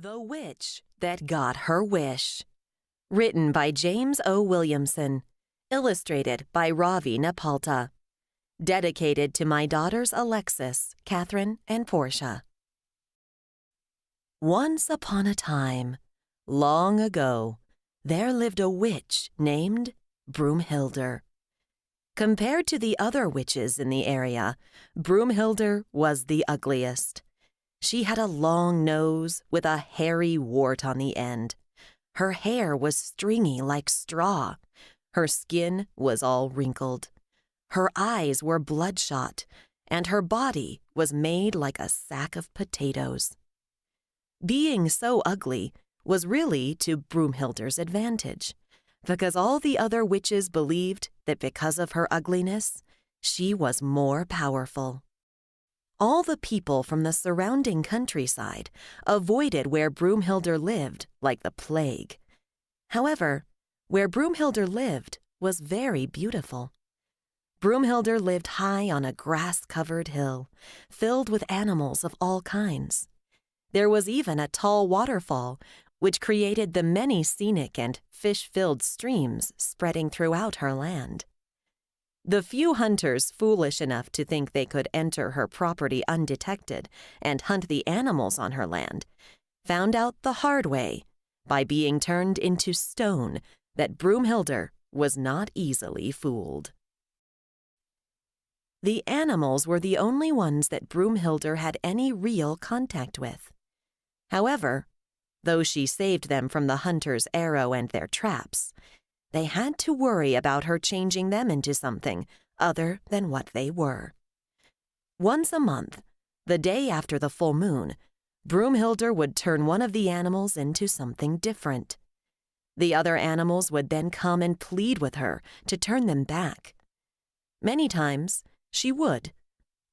The Witch That Got Her Wish. Written by James O. Williamson. Illustrated by Ravi Napalta. Dedicated to my daughters Alexis, Catherine, and Portia. Once upon a time, long ago, there lived a witch named Broomhilder. Compared to the other witches in the area, Broomhilder was the ugliest. She had a long nose with a hairy wart on the end. Her hair was stringy like straw. Her skin was all wrinkled. Her eyes were bloodshot, and her body was made like a sack of potatoes. Being so ugly was really to Broomhilder's advantage, because all the other witches believed that because of her ugliness, she was more powerful. All the people from the surrounding countryside avoided where Broomhilder lived like the plague. However, where Broomhilder lived was very beautiful. Broomhilder lived high on a grass-covered hill, filled with animals of all kinds. There was even a tall waterfall, which created the many scenic and fish-filled streams spreading throughout her land. The few hunters foolish enough to think they could enter her property undetected and hunt the animals on her land found out the hard way by being turned into stone that Broomhilder was not easily fooled. The animals were the only ones that Broomhilder had any real contact with. However, though she saved them from the hunter's arrow and their traps, they had to worry about her changing them into something other than what they were. Once a month, the day after the full moon, Broomhilder would turn one of the animals into something different. The other animals would then come and plead with her to turn them back. Many times she would,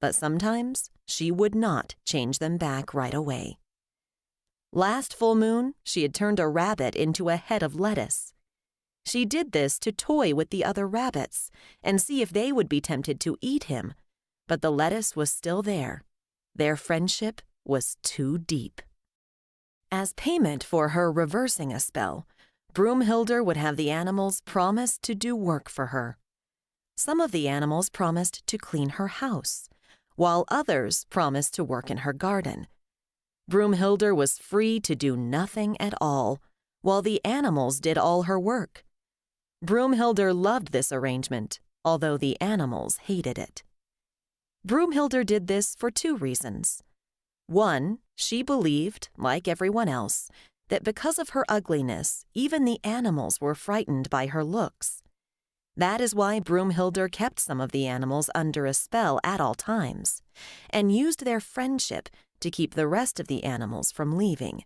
but sometimes she would not change them back right away. Last full moon, she had turned a rabbit into a head of lettuce. She did this to toy with the other rabbits and see if they would be tempted to eat him, but the lettuce was still there. Their friendship was too deep. As payment for her reversing a spell, Broomhilder would have the animals promise to do work for her. Some of the animals promised to clean her house, while others promised to work in her garden. Broomhilder was free to do nothing at all, while the animals did all her work. Broomhilder loved this arrangement, although the animals hated it. Broomhilder did this for two reasons. One, she believed, like everyone else, that because of her ugliness, even the animals were frightened by her looks. That is why Broomhilder kept some of the animals under a spell at all times, and used their friendship to keep the rest of the animals from leaving.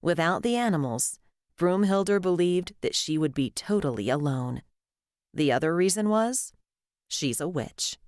Without the animals, Broomhilder believed that she would be totally alone. The other reason was, she's a witch.